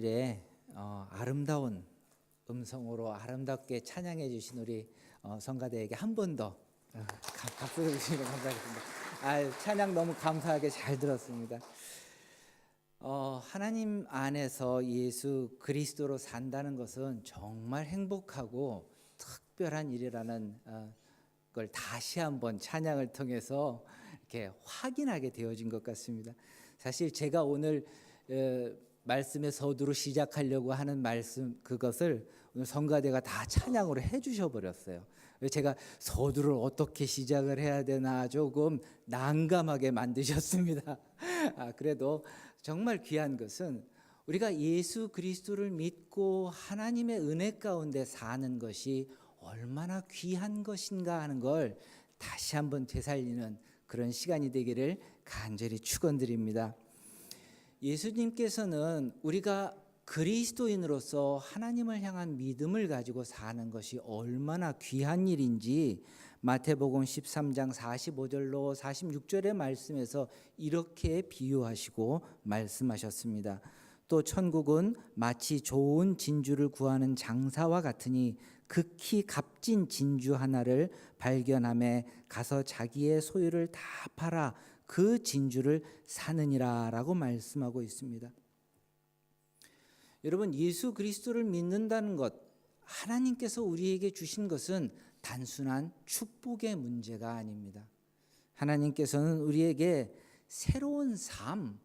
일에 아름다운 음성으로 아름답게 찬양해 주신 우리 성가대에게 한 번 더 박수 주시면 감사하겠습니다. 찬양 너무 감사하게 잘 들었습니다. 하나님 안에서 예수 그리스도로 산다는 것은 정말 행복하고 특별한 일이라는 걸 다시 한번 찬양을 통해서 이렇게 확인하게 되어진 것 같습니다. 사실 제가 오늘 말씀의 서두로 시작하려고 하는 말씀 그것을 오늘 성가대가 다 찬양으로 해주셔 버렸어요. 제가 서두를 어떻게 시작을 해야 되나 조금 난감하게 만드셨습니다. 그래도 정말 귀한 것은 우리가 예수 그리스도를 믿고 하나님의 은혜 가운데 사는 것이 얼마나 귀한 것인가 하는 걸 다시 한번 되살리는 그런 시간이 되기를 간절히 축원드립니다. 예수님께서는 우리가 그리스도인으로서 하나님을 향한 믿음을 가지고 사는 것이 얼마나 귀한 일인지 마태복음 13장 45절로 46절의 말씀에서 이렇게 비유하시고 말씀하셨습니다. 또 천국은 마치 좋은 진주를 구하는 장사와 같으니 극히 값진 진주 하나를 발견함에 가서 자기의 소유를 다 팔아 그 진주를 사느니라 라고 말씀하고 있습니다. 여러분, 예수 그리스도를 믿는다는 것, 하나님께서 우리에게 주신 것은 단순한 축복의 문제가 아닙니다. 하나님께서는 우리에게 새로운 삶,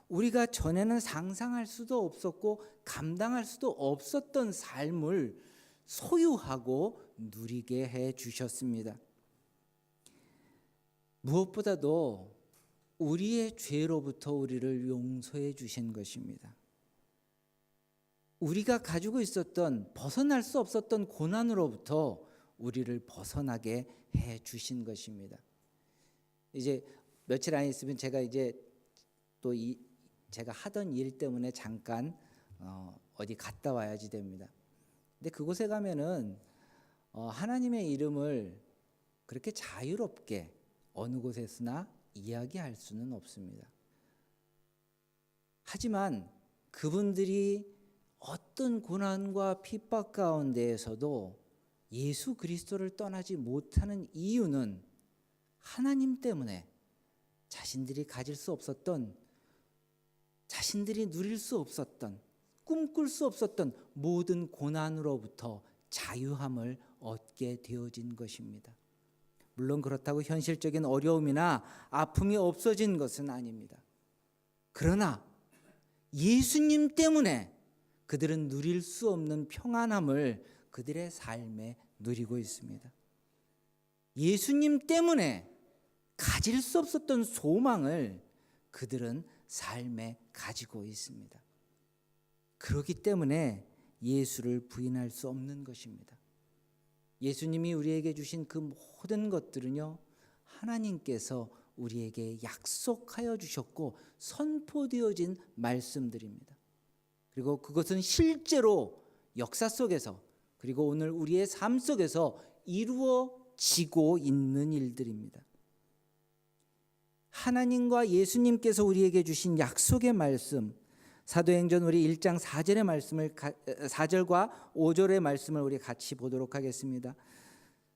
우리가 전에는 상상할 수도 없었고 감당할 수도 없었던 삶을 소유하고 누리게 해 주셨습니다. 무엇보다도 우리의 죄로부터 우리를 용서해 주신 것입니다. 우리가 가지고 있었던 벗어날 수 없었던 고난으로부터 우리를 벗어나게 해 주신 것입니다. 이제 며칠 안 있으면 제가 이제 또 제가 하던 일 때문에 잠깐 어디 갔다 와야지 됩니다. 근데 그곳에 가면은 하나님의 이름을 그렇게 자유롭게 어느 곳에서나 이야기할 수는 없습니다. 하지만 그분들이 어떤 고난과 핍박 가운데에서도 예수 그리스도를 떠나지 못하는 이유는 하나님 때문에 자신들이 가질 수 없었던, 자신들이 누릴 수 없었던, 꿈꿀 수 없었던 모든 고난으로부터 자유함을 얻게 되어진 것입니다. 물론 그렇다고 현실적인 어려움이나 아픔이 없어진 것은 아닙니다. 그러나 예수님 때문에 그들은 누릴 수 없는 평안함을 그들의 삶에 누리고 있습니다. 예수님 때문에 가질 수 없었던 소망을 그들은 삶에 가지고 있습니다. 그렇기 때문에 예수를 부인할 수 없는 것입니다. 예수님이 우리에게 주신 그 모든 것들은요, 하나님께서 우리에게 약속하여 주셨고 선포되어진 말씀들입니다. 그리고 그것은 실제로 역사 속에서, 그리고 오늘 우리의 삶 속에서 이루어지고 있는 일들입니다. 하나님과 예수님께서 우리에게 주신 약속의 말씀, 사도행전 우리 1장 4절의 말씀을 4절과 5절의 말씀을 우리 같이 보도록 하겠습니다.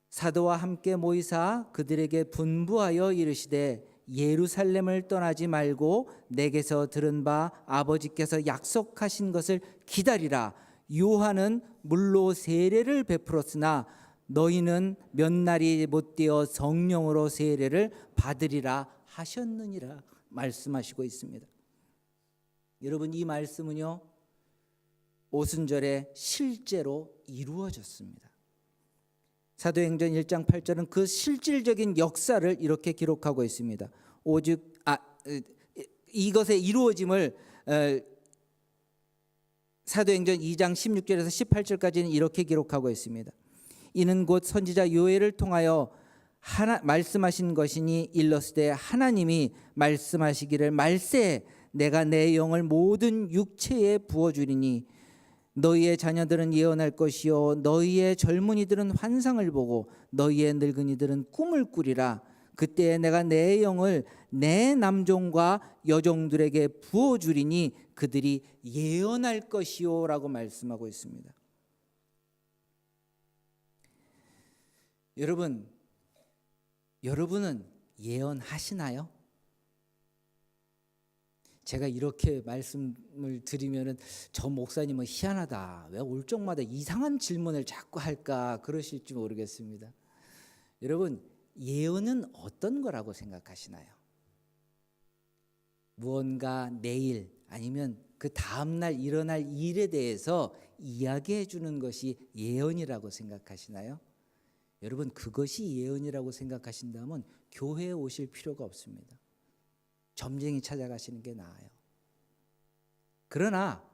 사도와 함께 모이사 그들에게 분부하여 이르시되 예루살렘을 떠나지 말고 내게서 들은 바 아버지께서 약속하신 것을 기다리라. 요한은 물로 세례를 베풀었으나 너희는 몇 날이 못되어 성령으로 세례를 받으리라 하셨느니라 말씀하시고 있습니다. 여러분, 이 말씀은요, 오순절에 실제로 이루어졌습니다. 사도행전 1장 8절은 그 실질적인 역사를 이렇게 기록하고 있습니다. 오직 이것의 이루어짐을 사도행전 2장 16절에서 18절까지는 이렇게 기록하고 있습니다. 이는 곧 선지자 요엘을 통하여 말씀하신 것이니 일러스되 하나님이 말씀하시기를 말세 내가 내 영을 모든 육체에 부어주리니 너희의 자녀들은 예언할 것이요 너희의 젊은이들은 환상을 보고 너희의 늙은이들은 꿈을 꾸리라. 그때 내가 내 영을 내 남종과 여종들에게 부어주리니 그들이 예언할 것이요 라고 말씀하고 있습니다. 여러분은 예언하시나요? 제가 이렇게 말씀을 드리면은 저 목사님은 희한하다. 왜 올 적마다 이상한 질문을 자꾸 할까 그러실지 모르겠습니다. 여러분, 예언은 어떤 거라고 생각하시나요? 무언가 내일 아니면 그 다음날 일어날 일에 대해서 이야기해 주는 것이 예언이라고 생각하시나요? 여러분, 그것이 예언이라고 생각하신다면 교회에 오실 필요가 없습니다. 점쟁이 찾아가시는 게 나아요. 그러나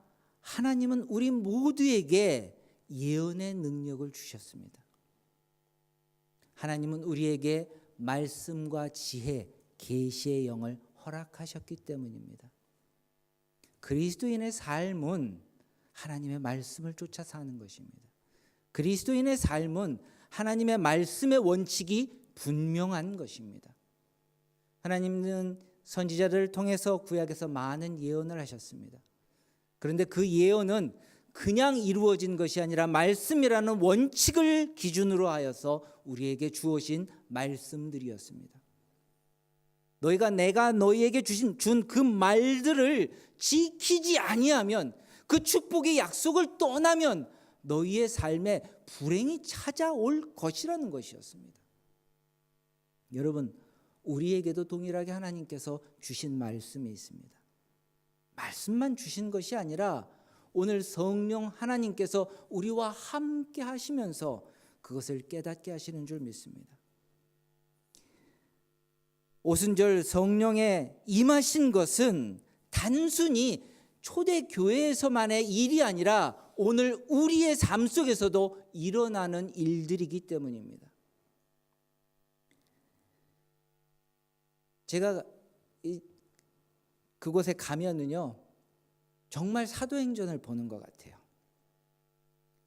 하나님은 우리 모두에게 예언의 능력을 주셨습니다. 하나님은 우리에게 말씀과 지혜, 계시의 영을 허락하셨기 때문입니다. 그리스도인의 삶은 하나님의 말씀을 쫓아 사는 것입니다. 그리스도인의 삶은 하나님의 말씀의 원칙이 분명한 것입니다. 하나님은 선지자들을 통해서 구약에서 많은 예언을 하셨습니다. 그런데 그 예언은 그냥 이루어진 것이 아니라 말씀이라는 원칙을 기준으로 하여서 우리에게 주어진 말씀들이었습니다. 내가 너희에게 준 그 말들을 지키지 아니하면, 그 축복의 약속을 떠나면 너희의 삶에 불행이 찾아올 것이라는 것이었습니다. 여러분, 우리에게도 동일하게 하나님께서 주신 말씀이 있습니다. 말씀만 주신 것이 아니라 오늘 성령 하나님께서 우리와 함께 하시면서 그것을 깨닫게 하시는 줄 믿습니다. 오순절 성령에 임하신 것은 단순히 초대교회에서만의 일이 아니라 오늘 우리의 삶 속에서도 일어나는 일들이기 때문입니다. 제가 그곳에 가면은요, 정말 사도행전을 보는 것 같아요.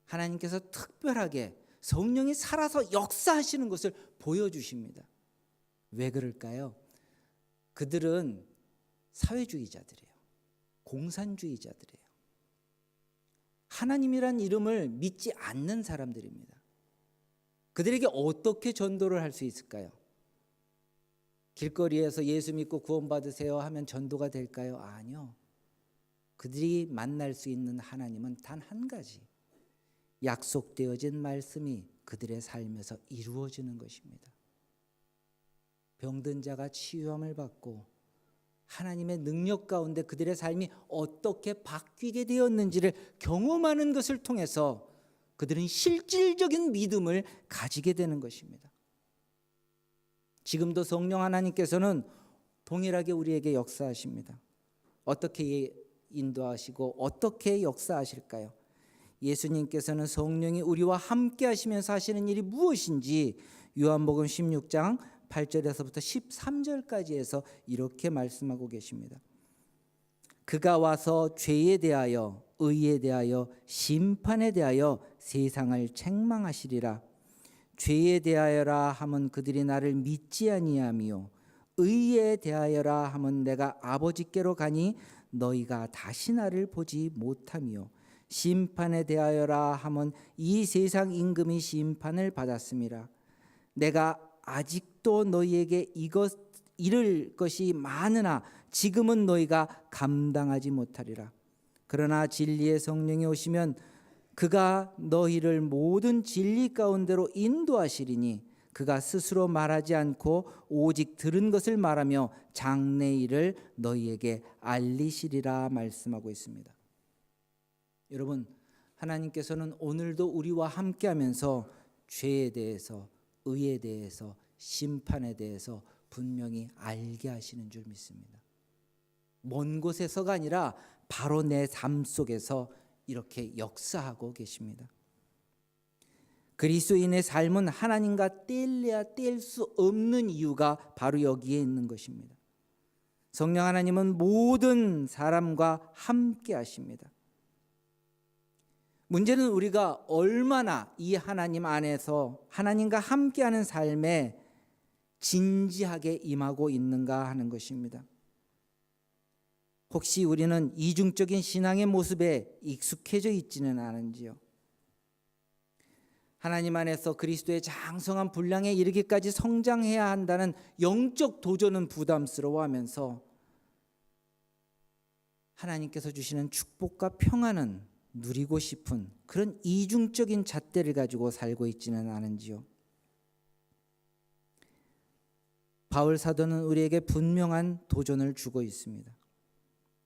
하나님께서 특별하게 성령이 살아서 역사하시는 것을 보여주십니다. 왜 그럴까요? 그들은 사회주의자들이에요. 공산주의자들이에요. 하나님이란 이름을 믿지 않는 사람들입니다. 그들에게 어떻게 전도를 할 수 있을까요? 길거리에서 예수 믿고 구원받으세요 하면 전도가 될까요? 아니요. 그들이 만날 수 있는 하나님은 단 한 가지, 약속되어진 말씀이 그들의 삶에서 이루어지는 것입니다. 병든 자가 치유함을 받고 하나님의 능력 가운데 그들의 삶이 어떻게 바뀌게 되었는지를 경험하는 것을 통해서 그들은 실질적인 믿음을 가지게 되는 것입니다. 지금도 성령 하나님께서는 동일하게 우리에게 역사하십니다. 어떻게 인도하시고 어떻게 역사하실까요? 예수님께서는 성령이 우리와 함께 하시면서 하시는 일이 무엇인지 요한복음 16장 8절에서부터 13절까지 해서 이렇게 말씀하고 계십니다. 그가 와서 죄에 대하여 의에 대하여 심판에 대하여 세상을 책망하시리라. 죄에 대하여라 함은 그들이 나를 믿지 아니하며 의에 대하여라 함은 내가 아버지께로 가니 너희가 다시 나를 보지 못하며 심판에 대하여라 함은 이 세상 임금이 심판을 받았음이라. 내가 아직도 너희에게 이를 것이 많으나 지금은 너희가 감당하지 못하리라. 그러나 진리의 성령이 오시면 그가 너희를 모든 진리 가운데로 인도하시리니 그가 스스로 말하지 않고 오직 들은 것을 말하며 장래 일을 너희에게 알리시리라 말씀하고 있습니다. 여러분, 하나님께서는 오늘도 우리와 함께하면서 죄에 대해서, 의에 대해서, 심판에 대해서 분명히 알게 하시는 줄 믿습니다. 먼 곳에서가 아니라 바로 내 삶 속에서 이렇게 역사하고 계십니다. 그리스도인의 삶은 하나님과 뗄래야 뗄 수 없는 이유가 바로 여기에 있는 것입니다. 성령 하나님은 모든 사람과 함께 하십니다. 문제는 우리가 얼마나 이 하나님 안에서 하나님과 함께하는 삶에 진지하게 임하고 있는가 하는 것입니다. 혹시 우리는 이중적인 신앙의 모습에 익숙해져 있지는 않은지요? 하나님 안에서 그리스도의 장성한 분량에 이르기까지 성장해야 한다는 영적 도전은 부담스러워하면서 하나님께서 주시는 축복과 평안은 누리고 싶은 그런 이중적인 잣대를 가지고 살고 있지는 않은지요? 바울 사도는 우리에게 분명한 도전을 주고 있습니다.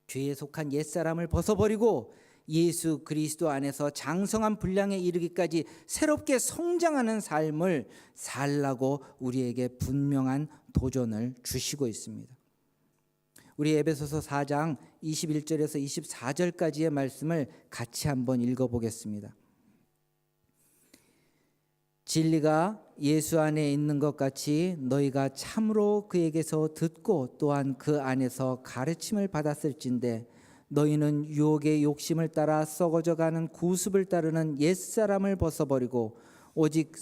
죄에 속한 옛사람을 벗어버리고 예수 그리스도 안에서 장성한 분량에 이르기까지 새롭게 성장하는 삶을 살라고 우리에게 분명한 도전을 주시고 있습니다. 우리 에베소서 4장 21절에서 24절까지의 말씀을 같이 한번 읽어보겠습니다. 진리가 예수 안에 있는 것 같이 너희가 참으로 그에게서 듣고 또한 그 안에서 가르침을 받았을진데 너희는 유혹의 욕심을 따라 썩어져가는 구습을 따르는 옛사람을 벗어버리고 오직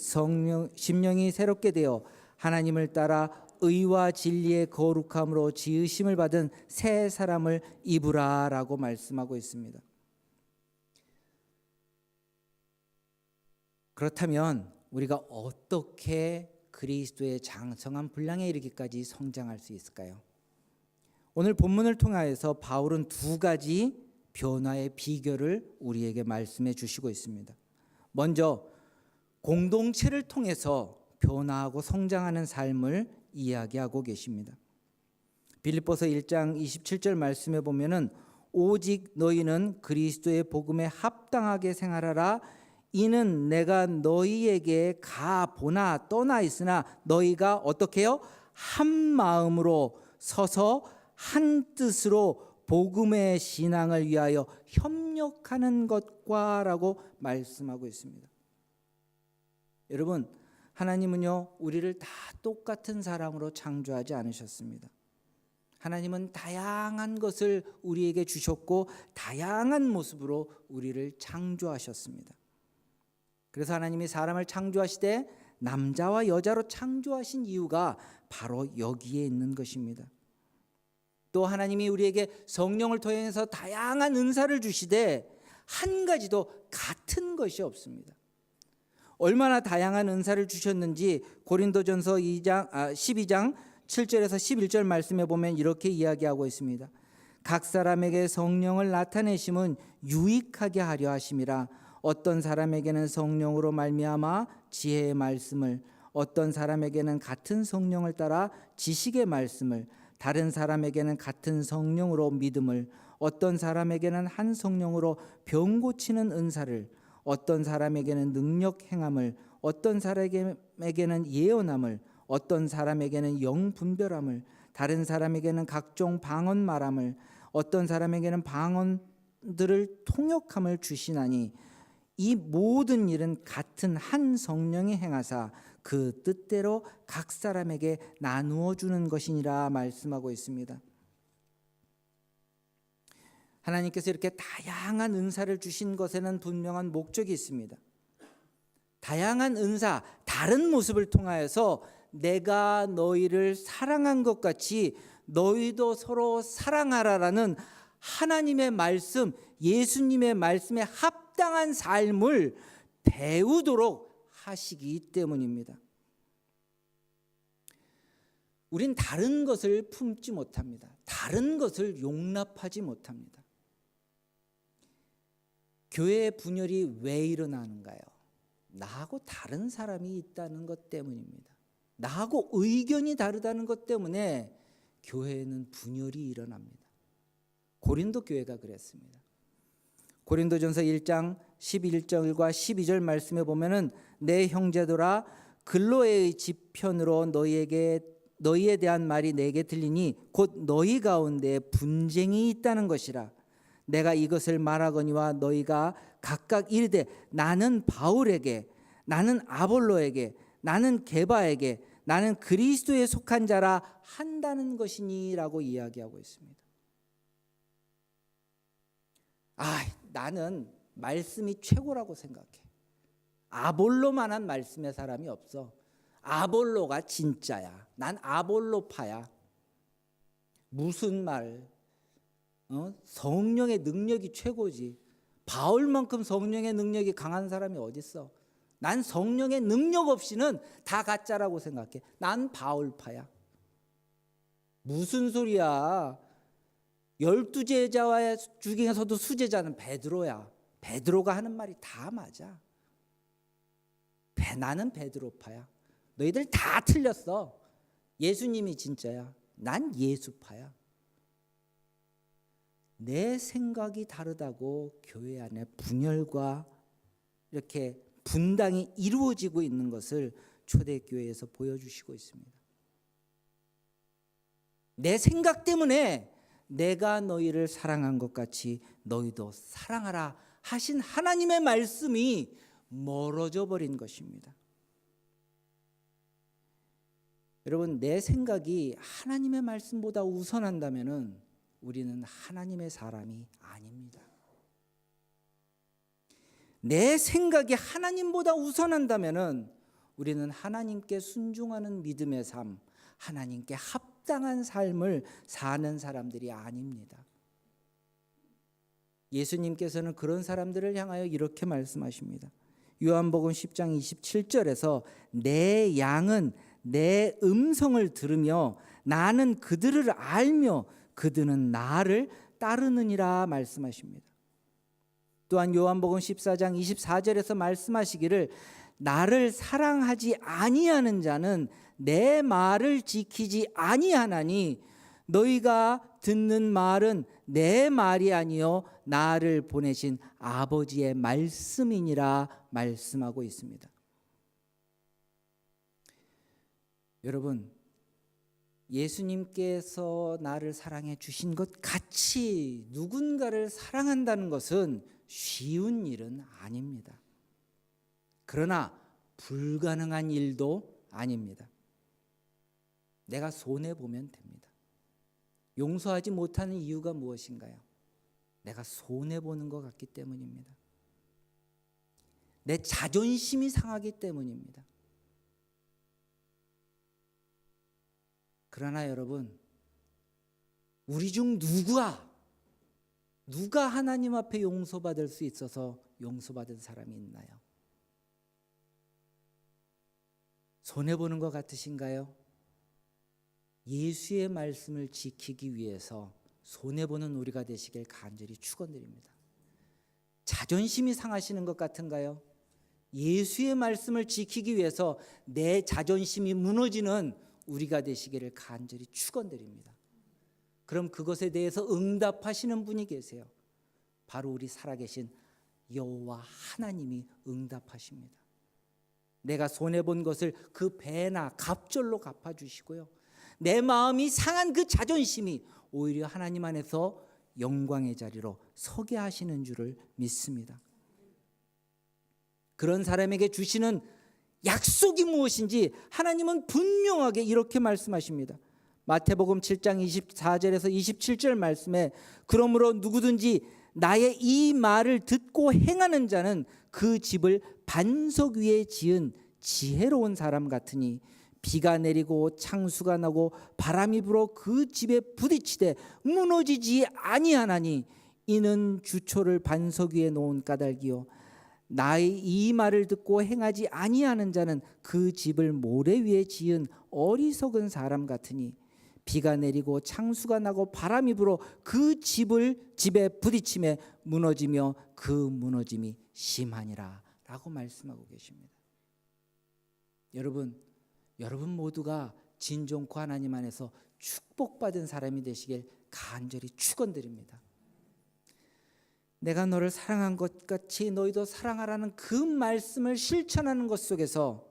심령이 새롭게 되어 하나님을 따라 의와 진리의 거룩함으로 지으심을 받은 새 사람을 입으라 라고 말씀하고 있습니다. 그렇다면 우리가 어떻게 그리스도의 장성한 분량에 이르기까지 성장할 수 있을까요? 오늘 본문을 통하여서 바울은 두 가지 변화의 비결을 우리에게 말씀해 주시고 있습니다. 먼저 공동체를 통해서 변화하고 성장하는 삶을 이야기하고 계십니다. 빌립보서 1장 27절 말씀에 보면은 오직 너희는 그리스도의 복음에 합당하게 생활하라. 이는 내가 너희에게 가보나 떠나 있으나 너희가 어떻게 해요? 한 마음으로 서서 한 뜻으로 복음의 신앙을 위하여 협력하는 것과 라고 말씀하고 있습니다. 여러분, 하나님은요 우리를 다 똑같은 사람으로 창조하지 않으셨습니다. 하나님은 다양한 것을 우리에게 주셨고 다양한 모습으로 우리를 창조하셨습니다. 그래서 하나님이 사람을 창조하시되 남자와 여자로 창조하신 이유가 바로 여기에 있는 것입니다. 또 하나님이 우리에게 성령을 통해서 다양한 은사를 주시되 한 가지도 같은 것이 없습니다. 얼마나 다양한 은사를 주셨는지 고린도전서 12장 7절에서 11절 말씀에 보면 이렇게 이야기하고 있습니다. 각 사람에게 성령을 나타내심은 유익하게 하려 하심이라. 어떤 사람에게는 성령으로 말미암아 지혜의 말씀을, 어떤 사람에게는 같은 성령을 따라 지식의 말씀을, 다른 사람에게는 같은 성령으로 믿음을, 어떤 사람에게는 한 성령으로 병 고치는 은사를, 어떤 사람에게는 능력 행함을, 어떤 사람에게는 예언함을, 어떤 사람에게는 영 분별함을, 다른 사람에게는 각종 방언 말함을, 어떤 사람에게는 방언들을 통역함을 주시나니 이 모든 일은 같은 한 성령이 행하사 그 뜻대로 각 사람에게 나누어 주는 것이니라 말씀하고 있습니다. 하나님께서 이렇게 다양한 은사를 주신 것에는 분명한 목적이 있습니다. 다양한 은사, 다른 모습을 통하여서 내가 너희를 사랑한 것 같이 너희도 서로 사랑하라라는 하나님의 말씀, 예수님의 말씀에 합당한 삶을 배우도록 하시기 때문입니다. 우린 다른 것을 품지 못합니다. 다른 것을 용납하지 못합니다. 교회의 분열이 왜 일어나는가요? 나하고 다른 사람이 있다는 것 때문입니다. 나하고 의견이 다르다는 것 때문에 교회에는 분열이 일어납니다. 고린도 교회가 그랬습니다. 고린도전서 1장 11절과 12절 말씀에 보면은 내 형제들아 글로에의 지편으로 너희에 대한 말이 내게 들리니 곧 너희 가운데 분쟁이 있다는 것이라. 내가 이것을 말하거니와 너희가 각각 이르되 나는 바울에게, 나는 아볼로에게, 나는 게바에게, 나는 그리스도에 속한 자라 한다는 것이니라고 이야기하고 있습니다. 나는 말씀이 최고라고 생각해. 아볼로만한 말씀의 사람이 없어. 아볼로가 진짜야. 난 아볼로파야. 무슨 말? 성령의 능력이 최고지. 바울만큼 성령의 능력이 강한 사람이 어딨어? 난 성령의 능력 없이는 다 가짜라고 생각해. 난 바울파야. 무슨 소리야? 12제자 중에서도 수제자는 베드로야. 베드로가 하는 말이 다 맞아. 나는 베드로파야. 너희들 다 틀렸어. 예수님이 진짜야. 난 예수파야. 내 생각이 다르다고 교회 안에 분열과 이렇게 분당이 이루어지고 있는 것을 초대교회에서 보여주시고 있습니다. 내 생각 때문에 내가 너희를 사랑한 것 같이 너희도 사랑하라 하신 하나님의 말씀이 멀어져 버린 것입니다. 여러분, 내 생각이 하나님의 말씀보다 우선한다면 우리는 하나님의 사람이 아닙니다. 내 생각이 하나님보다 우선한다면 우리는 하나님께 순종하는 믿음의 삶, 하나님께 합당한 삶을 사는 사람들이 아닙니다. 예수님께서는 그런 사람들을 향하여 이렇게 말씀하십니다. 요한복음 10장 27절에서 내 양은 내 음성을 들으며 나는 그들을 알며 그들은 나를 따르느니라 말씀하십니다. 또한 요한복음 14장 24절에서 말씀하시기를 나를 사랑하지 아니하는 자는 내 말을 지키지 아니하나니 너희가 듣는 말은 내 말이 아니요 나를 보내신 아버지의 말씀이니라 말씀하고 있습니다. 여러분, 예수님께서 나를 사랑해 주신 것 같이 누군가를 사랑한다는 것은 쉬운 일은 아닙니다. 그러나 불가능한 일도 아닙니다. 내가 손해보면 됩니다. 용서하지 못하는 이유가 무엇인가요? 내가 손해보는 것 같기 때문입니다. 내 자존심이 상하기 때문입니다. 그러나 여러분, 우리 중 누가 하나님 앞에 용서받을 수 있어서 용서받은 사람이 있나요? 손해보는 것 같으신가요? 예수의 말씀을 지키기 위해서 손해보는 우리가 되시길 간절히 축원드립니다. 자존심이 상하시는 것 같은가요? 예수의 말씀을 지키기 위해서 내 자존심이 무너지는 우리가 되시기를 간절히 축원드립니다. 그럼 그것에 대해서 응답하시는 분이 계세요. 바로 우리 살아계신 여호와 하나님이 응답하십니다. 내가 손해본 것을 그 배나 갑절로 갚아주시고요. 내 마음이 상한 그 자존심이 오히려 하나님 안에서 영광의 자리로 서게 하시는 줄을 믿습니다. 그런 사람에게 주시는 약속이 무엇인지 하나님은 분명하게 이렇게 말씀하십니다. 마태복음 7장 24절에서 27절 말씀에 그러므로 누구든지 나의 이 말을 듣고 행하는 자는 그 집을 반석 위에 지은 지혜로운 사람 같으니 비가 내리고 창수가 나고 바람이 불어 그 집에 부딪히되 무너지지 아니하나니 이는 주초를 반석 위에 놓은 까닭이요 나의 이 말을 듣고 행하지 아니하는 자는 그 집을 모래 위에 지은 어리석은 사람 같으니 비가 내리고 창수가 나고 바람이 불어 그 집에 부딪히며 무너지며 그 무너짐이 심하니라 라고 말씀하고 계십니다. 여러분 모두가 진정코 하나님 안에서 축복받은 사람이 되시길 간절히 축원드립니다. 내가 너를 사랑한 것 같이 너희도 사랑하라는 그 말씀을 실천하는 것 속에서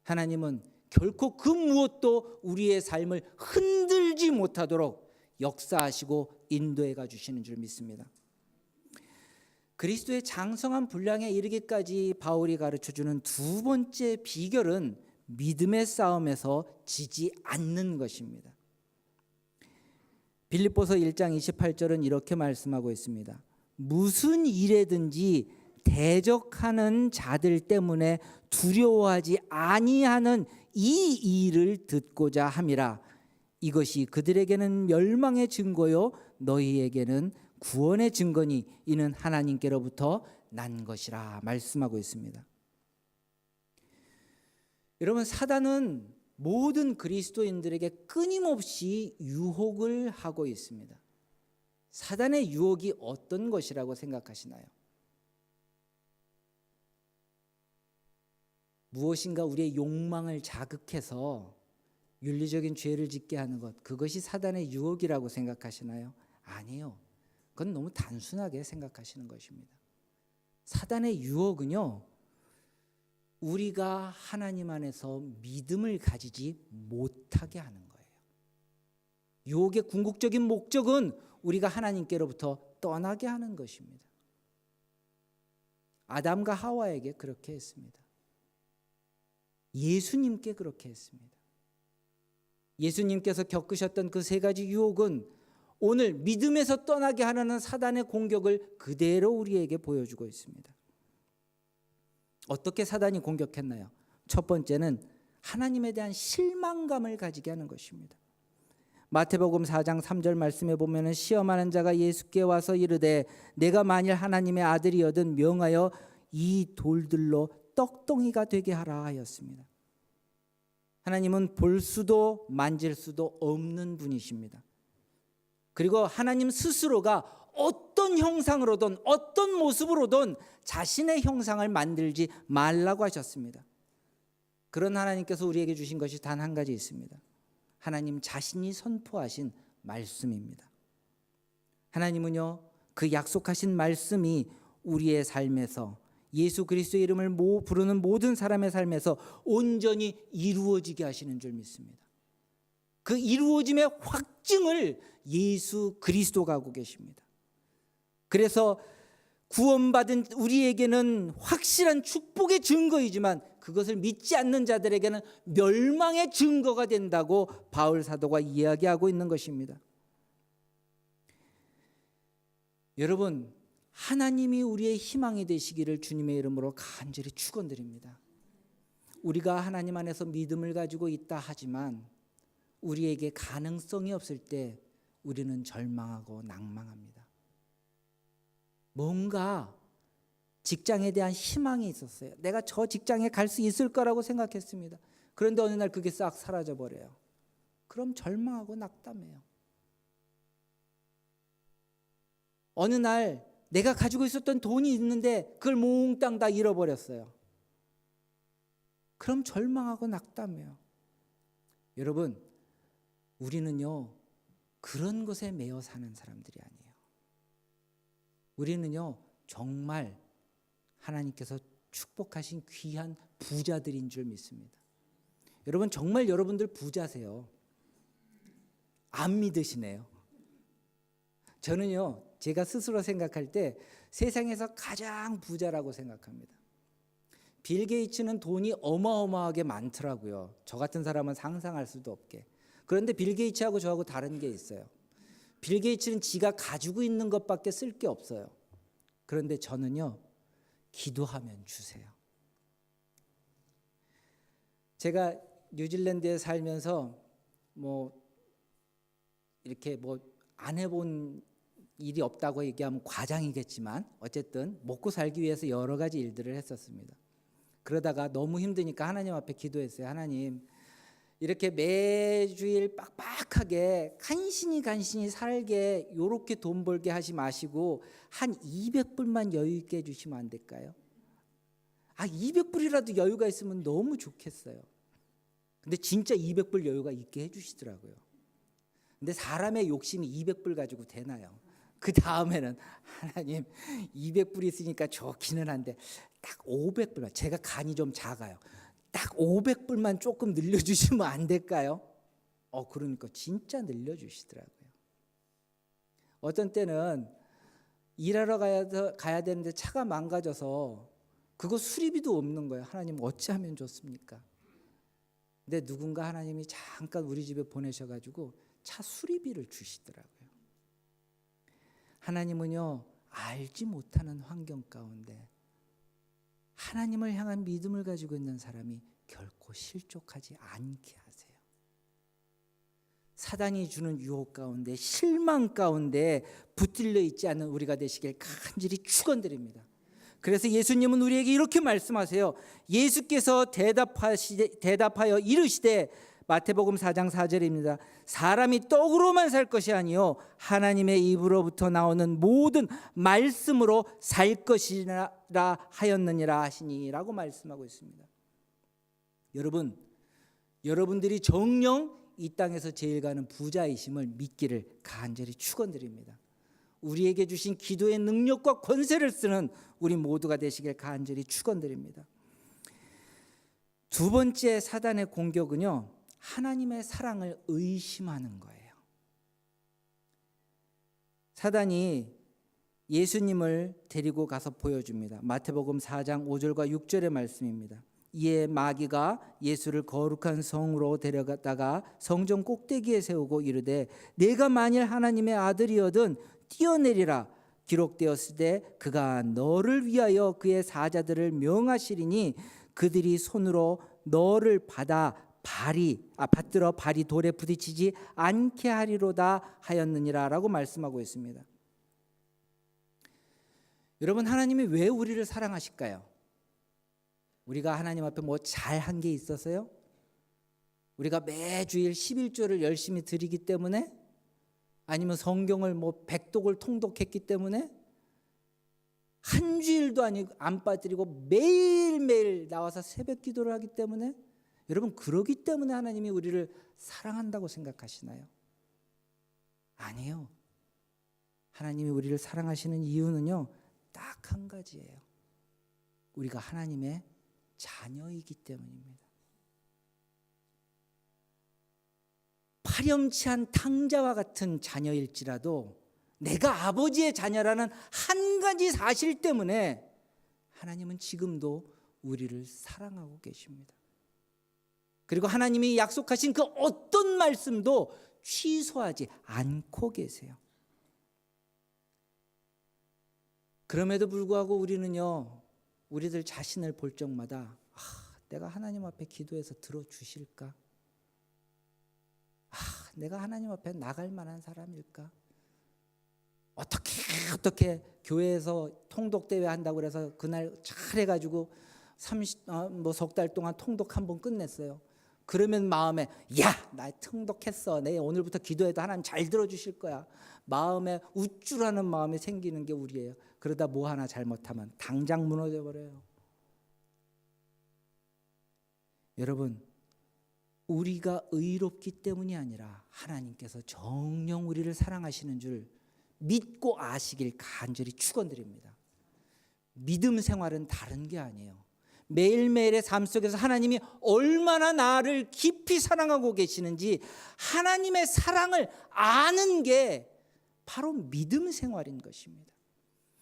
하나님은 결코 그 무엇도 우리의 삶을 흔들지 못하도록 역사하시고 인도해 가 주시는 줄 믿습니다. 그리스도의 장성한 분량에 이르기까지 바울이 가르쳐주는 두 번째 비결은 믿음의 싸움에서 지지 않는 것입니다. 빌립보서 1장 28절은 이렇게 말씀하고 있습니다. 무슨 일에든지 대적하는 자들 때문에 두려워하지 아니하는 이 일을 듣고자 함이라. 이것이 그들에게는 멸망의 증거요 너희에게는 구원의 증거니 이는 하나님께로부터 난 것이라 말씀하고 있습니다. 여러분, 사단은 모든 그리스도인들에게 끊임없이 유혹을 하고 있습니다. 사단의 유혹이 어떤 것이라고 생각하시나요? 무엇인가 우리의 욕망을 자극해서 윤리적인 죄를 짓게 하는 것, 그것이 사단의 유혹이라고 생각하시나요? 아니요. 그건 너무 단순하게 생각하시는 것입니다. 사단의 유혹은요, 우리가 하나님 안에서 믿음을 가지지 못하게 하는 거예요. 유혹의 궁극적인 목적은 우리가 하나님께로부터 떠나게 하는 것입니다. 아담과 하와에게 그렇게 했습니다. 예수님께 그렇게 했습니다. 예수님께서 겪으셨던 그 세 가지 유혹은 오늘 믿음에서 떠나게 하려는 사단의 공격을 그대로 우리에게 보여주고 있습니다. 어떻게 사단이 공격했나요? 첫 번째는 하나님에 대한 실망감을 가지게 하는 것입니다. 마태복음 4장 3절 말씀에 보면 시험하는 자가 예수께 와서 이르되 내가 만일 하나님의 아들이거든 명하여 이 돌들로 떡덩이가 되게 하라 하였습니다. 하나님은 볼 수도 만질 수도 없는 분이십니다. 그리고 하나님 스스로가 어떤 형상으로든 어떤 모습으로든 자신의 형상을 만들지 말라고 하셨습니다. 그런 하나님께서 우리에게 주신 것이 단 한 가지 있습니다. 하나님 자신이 선포하신 말씀입니다. 하나님은요, 그 약속하신 말씀이 우리의 삶에서 예수 그리스도의 이름을 부르는 모든 사람의 삶에서 온전히 이루어지게 하시는 줄 믿습니다. 그 이루어짐의 확증을 예수 그리스도가 하고 계십니다. 그래서 구원받은 우리에게는 확실한 축복의 증거이지만 그것을 믿지 않는 자들에게는 멸망의 증거가 된다고 바울 사도가 이야기하고 있는 것입니다. 여러분, 하나님이 우리의 희망이 되시기를 주님의 이름으로 간절히 축원드립니다. 우리가 하나님 안에서 믿음을 가지고 있다 하지만 우리에게 가능성이 없을 때 우리는 절망하고 낭망합니다. 뭔가 직장에 대한 희망이 있었어요. 내가 저 직장에 갈 수 있을 거라고 생각했습니다. 그런데 어느 날 그게 싹 사라져 버려요. 그럼 절망하고 낙담해요. 어느 날 내가 가지고 있었던 돈이 있는데 그걸 몽땅 다 잃어버렸어요. 그럼 절망하고 낙담해요. 여러분, 우리는요, 그런 것에 매여 사는 사람들이 아니에요. 우리는요, 정말 하나님께서 축복하신 귀한 부자들인 줄 믿습니다. 여러분, 정말 여러분들 부자세요. 안 믿으시네요. 저는요, 제가 스스로 생각할 때 세상에서 가장 부자라고 생각합니다. 빌 게이츠는 돈이 어마어마하게 많더라고요. 저 같은 사람은 상상할 수도 없게. 그런데 빌 게이츠하고 저하고 다른 게 있어요. 빌 게이츠는 지가 가지고 있는 것밖에 쓸 게 없어요. 그런데 저는요, 기도하면 주세요. 제가 뉴질랜드에 살면서 이렇게 안 해본 일이 없다고 얘기하면 과장이겠지만 어쨌든 먹고 살기 위해서 여러 가지 일들을 했었습니다. 그러다가 너무 힘드니까 하나님 앞에 기도했어요. 하나님, 이렇게 매주일 빡빡하게 간신히 살게 요렇게 돈 벌게 하지 마시고 한 200불만 여유 있게 해주시면 안 될까요? 200불이라도 여유가 있으면 너무 좋겠어요. 근데 진짜 200불 여유가 있게 해주시더라고요. 근데 사람의 욕심이 200불 가지고 되나요? 그 다음에는 하나님 200불 있으니까 좋기는 한데 딱 500불만, 제가 간이 좀 작아요. 딱 500불만 조금 늘려주시면 안 될까요? 그러니까 진짜 늘려주시더라고요. 어떤 때는 일하러 가야 되는데 차가 망가져서 그거 수리비도 없는 거예요. 하나님 어찌하면 좋습니까? 근데 누군가 하나님이 잠깐 우리 집에 보내셔가지고 차 수리비를 주시더라고요. 하나님은요, 알지 못하는 환경 가운데 하나님을 향한 믿음을 가지고 있는 사람이 결코 실족하지 않게 하세요. 사단이 주는 유혹 가운데, 실망 가운데 붙들려 있지 않는 우리가 되시길 간절히 축원드립니다. 그래서 예수님은 우리에게 이렇게 말씀하세요. 예수께서 대답하여 이르시되, 마태복음 4장 4절입니다. 사람이 떡으로만 살 것이 아니요 하나님의 입으로부터 나오는 모든 말씀으로 살 것이라 하였느니라 하시니라고 말씀하고 있습니다. 여러분, 여러분들이 정녕 이 땅에서 제일 가는 부자이심을 믿기를 간절히 축원드립니다. 우리에게 주신 기도의 능력과 권세를 쓰는 우리 모두가 되시길 간절히 축원드립니다. 두 번째 사단의 공격은요, 하나님의 사랑을 의심하는 거예요. 사단이 예수님을 데리고 가서 보여줍니다. 마태복음 4장 5절과 6절의 말씀입니다. 이에 마귀가 예수를 거룩한 성으로 데려갔다가 성전 꼭대기에 세우고 이르되, 내가 만일 하나님의 아들이거든 뛰어내리라. 기록되었으되 그가 너를 위하여 그의 사자들을 명하시리니 그들이 손으로 너를 받들어 발이 돌에 부딪히지 않게 하리로다 하였느니라 라고 말씀하고 있습니다. 여러분, 하나님이 왜 우리를 사랑하실까요? 우리가 하나님 앞에 뭐 잘한 게 있어서요? 우리가 매주일 11조를 열심히 드리기 때문에? 아니면 성경을 뭐 백독을 통독했기 때문에? 한 주일도 아니고 안 빠뜨리고 매일매일 나와서 새벽 기도를 하기 때문에? 여러분, 그러기 때문에 하나님이 우리를 사랑한다고 생각하시나요? 아니에요. 하나님이 우리를 사랑하시는 이유는요, 딱 한 가지예요. 우리가 하나님의 자녀이기 때문입니다. 파렴치한 탕자와 같은 자녀일지라도 내가 아버지의 자녀라는 한 가지 사실 때문에 하나님은 지금도 우리를 사랑하고 계십니다. 그리고 하나님이 약속하신 그 어떤 말씀도 취소하지 않고 계세요. 그럼에도 불구하고 우리는요, 우리들 자신을 볼 적마다 내가 하나님 앞에 기도해서 들어주실까? 내가 하나님 앞에 나갈 만한 사람일까? 어떻게 교회에서 통독대회 한다고 그래서 그날 잘해가지고 석 달 동안 통독 한 번 끝냈어요. 그러면 마음에 나 통독했어. 내 오늘부터 기도해도 하나님 잘 들어주실 거야. 마음에 우쭐하는 마음이 생기는 게 우리예요. 그러다 뭐 하나 잘못하면 당장 무너져 버려요. 여러분, 우리가 의롭기 때문이 아니라 하나님께서 정녕 우리를 사랑하시는 줄 믿고 아시길 간절히 축원드립니다. 믿음 생활은 다른 게 아니에요. 매일매일의 삶 속에서 하나님이 얼마나 나를 깊이 사랑하고 계시는지 하나님의 사랑을 아는 게 바로 믿음 생활인 것입니다.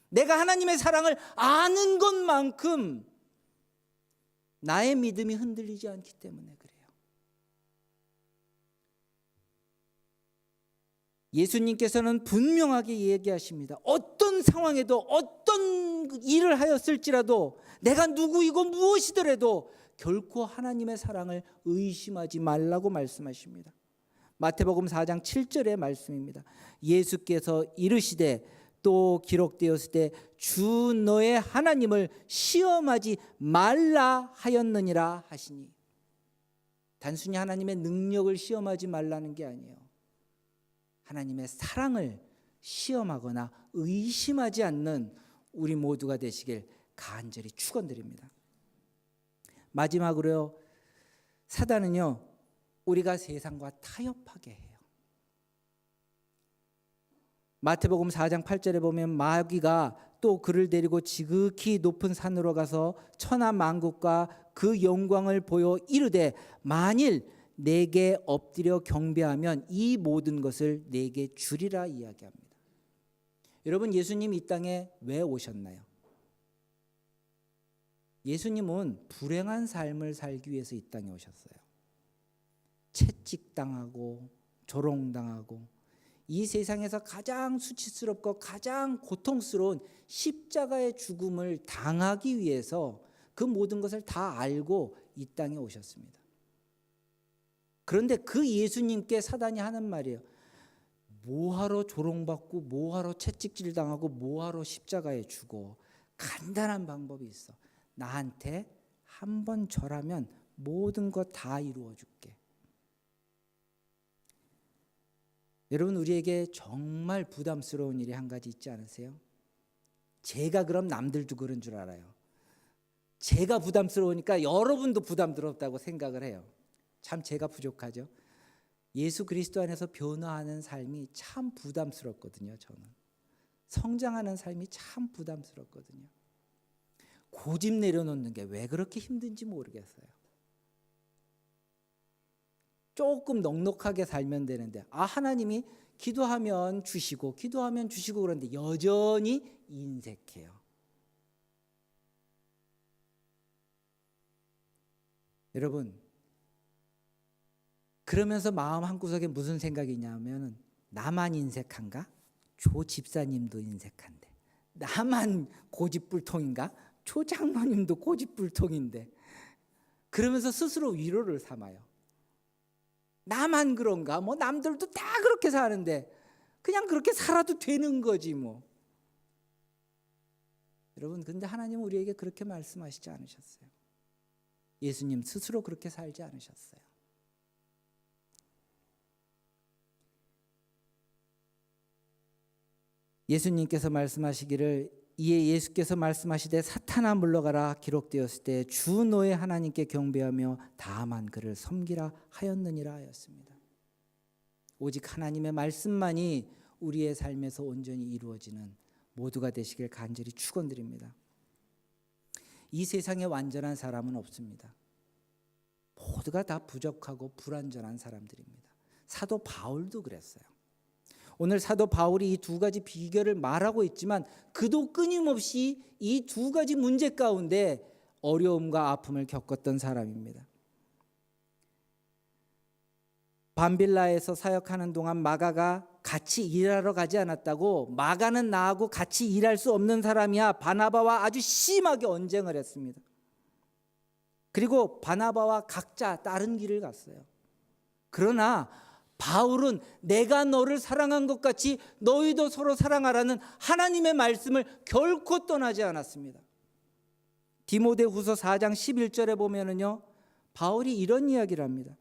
내가 하나님의 사랑을 아는 것만큼 나의 믿음이 흔들리지 않기 때문에 그래요. 예수님께서는 분명하게 얘기하십니다. 어떤 상황에도 어떤 일을 하였을지라도 내가 누구이고 무엇이더라도 결코 하나님의 사랑을 의심하지 말라고 말씀하십니다. 마태복음 4장 7절의 말씀입니다. 예수께서 이르시되 또 기록되었을 때 주 너의 하나님을 시험하지 말라 하였느니라 하시니, 단순히 하나님의 능력을 시험하지 말라는 게 아니에요. 하나님의 사랑을 시험하거나 의심하지 않는 우리 모두가 되시길 간절히 축원드립니다. 마지막으로요, 사단은요, 우리가 세상과 타협하게 해요. 마태복음 4장 8절에 보면 마귀가 또 그를 데리고 지극히 높은 산으로 가서 천하 만국과 그 영광을 보여 이르되, 만일 내게 엎드려 경배하면 이 모든 것을 내게 주리라 이야기합니다. 여러분, 예수님 이 땅에 왜 오셨나요? 예수님은 불행한 삶을 살기 위해서 이 땅에 오셨어요. 채찍당하고 조롱당하고 이 세상에서 가장 수치스럽고 가장 고통스러운 십자가의 죽음을 당하기 위해서 그 모든 것을 다 알고 이 땅에 오셨습니다. 그런데 그 예수님께 사단이 하는 말이에요. 뭐하러 조롱받고 뭐하러 채찍질 당하고 뭐하러 십자가에 죽어. 간단한 방법이 있어. 나한테 한 번 절하면 모든 것 다 이루어 줄게. 여러분, 우리에게 정말 부담스러운 일이 한 가지 있지 않으세요? 제가 그럼 남들도 그런 줄 알아요. 제가 부담스러우니까 여러분도 부담스럽다고 생각을 해요. 참 제가 부족하죠. 예수 그리스도 안에서 변화하는 삶이 참 부담스럽거든요. 저는 성장하는 삶이 참 부담스럽거든요. 고집 내려놓는 게 왜 그렇게 힘든지 모르겠어요. 조금 넉넉하게 살면 되는데 하나님이 기도하면 주시고 기도하면 주시고 그러는데 여전히 인색해요. 여러분, 그러면서 마음 한구석에 무슨 생각이 있냐면 나만 인색한가? 조 집사님도 인색한데. 나만 고집불통인가? 조 장로님도 고집불통인데. 그러면서 스스로 위로를 삼아요. 나만 그런가? 뭐 남들도 다 그렇게 사는데 그냥 그렇게 살아도 되는 거지 뭐. 여러분, 근데 하나님은 우리에게 그렇게 말씀하시지 않으셨어요. 예수님 스스로 그렇게 살지 않으셨어요. 예수님께서 말씀하시기를 이에 예수께서 말씀하시되 사탄아 물러가라 기록되었을 때 주 너의 하나님께 경배하며 다만 그를 섬기라 하였느니라 하였습니다. 오직 하나님의 말씀만이 우리의 삶에서 온전히 이루어지는 모두가 되시길 간절히 축원드립니다. 이 세상에 완전한 사람은 없습니다. 모두가 다 부족하고 불완전한 사람들입니다. 사도 바울도 그랬어요. 오늘 사도 바울이 이 두 가지 비결을 말하고 있지만 그도 끊임없이 이 두 가지 문제 가운데 어려움과 아픔을 겪었던 사람입니다. 밤빌라에서 사역하는 동안 마가가 같이 일하러 가지 않았다고 마가는 나하고 같이 일할 수 없는 사람이야 바나바와 아주 심하게 언쟁을 했습니다. 그리고 바나바와 각자 다른 길을 갔어요. 그러나 바울은 내가 너를 사랑한 것 같이 너희도 서로 사랑하라는 하나님의 말씀을 결코 떠나지 않았습니다. 디모데후서 4장 11절에 보면은요, 바울이 이런 이야기를 합니다.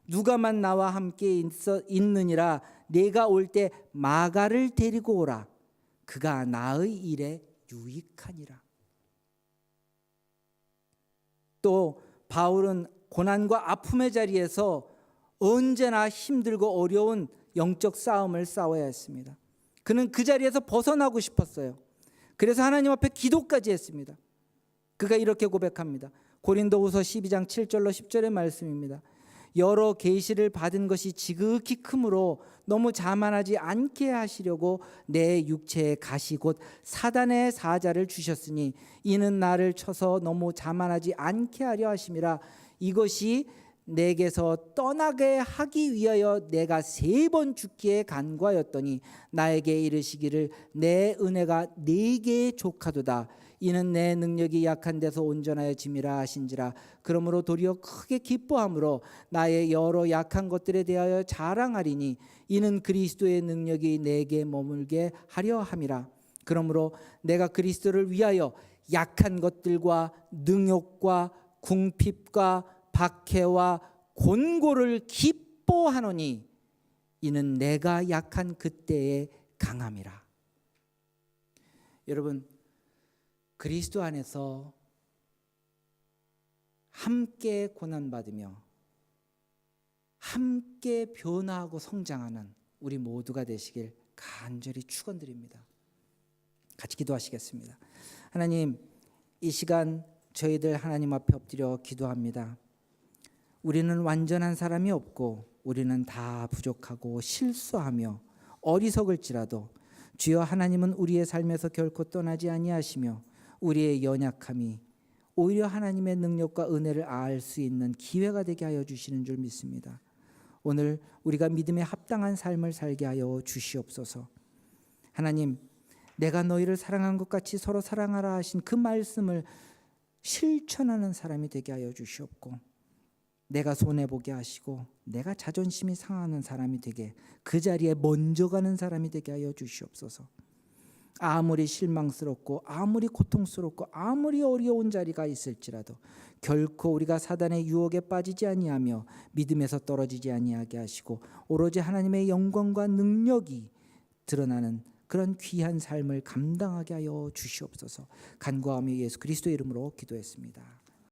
누가만 나와 함께 있느니라 내가 올 때 마가를 데리고 오라. 그가 나의 일에 유익하니라. 또 바울은 고난과 아픔의 자리에서 언제나 힘들고 어려운 영적 싸움을 싸워야 했습니다. 그는 그 자리에서 벗어나고 싶었어요. 그래서 하나님 앞에 기도까지 했습니다. 그가 이렇게 고백합니다. 고린도후서 12장 7절로 10절의 말씀입니다. 여러 계시를 받은 것이 지극히 크므로 너무 자만하지 않게 하시려고 내 육체에 가시 곧 사단의 사자를 주셨으니 이는 나를 쳐서 너무 자만하지 않게 하려 하심이라. 이것이 내게서 떠나게 하기 위하여 내가 3번 죽기에 간과하였더니 나에게 이르시기를 내 은혜가 네게 족하도다. 이는 내 능력이 약한 데서 온전하여 짐이라 하신지라. 그러므로 도리어 크게 기뻐함으로 나의 여러 약한 것들에 대하여 자랑하리니 이는 그리스도의 능력이 내게 머물게 하려 함이라. 그러므로 내가 그리스도를 위하여 약한 것들과 능욕과 궁핍과 박해와 곤고를 기뻐하노니 이는 내가 약한 그때에 강함이라. 여러분, 그리스도 안에서 함께 고난받으며 함께 변화하고 성장하는 우리 모두가 되시길 간절히 축원드립니다. 같이 기도하시겠습니다. 하나님, 이 시간 저희들 하나님 앞에 엎드려 기도합니다. 우리는 완전한 사람이 없고 우리는 다 부족하고 실수하며 어리석을지라도 주여 하나님은 우리의 삶에서 결코 떠나지 아니하시며 우리의 연약함이 오히려 하나님의 능력과 은혜를 알 수 있는 기회가 되게 하여 주시는 줄 믿습니다. 오늘 우리가 믿음에 합당한 삶을 살게 하여 주시옵소서. 하나님, 내가 너희를 사랑한 것 같이 서로 사랑하라 하신 그 말씀을 실천하는 사람이 되게 하여 주시옵고, 내가 손해보게 하시고 내가 자존심이 상하는 사람이 되게, 그 자리에 먼저 가는 사람이 되게 하여 주시옵소서. 아무리 실망스럽고 아무리 고통스럽고 아무리 어려운 자리가 있을지라도 결코 우리가 사단의 유혹에 빠지지 아니하며 믿음에서 떨어지지 아니하게 하시고 오로지 하나님의 영광과 능력이 드러나는 그런 귀한 삶을 감당하게 하여 주시옵소서. 간구하며 예수 그리스도의 이름으로 기도했습니다.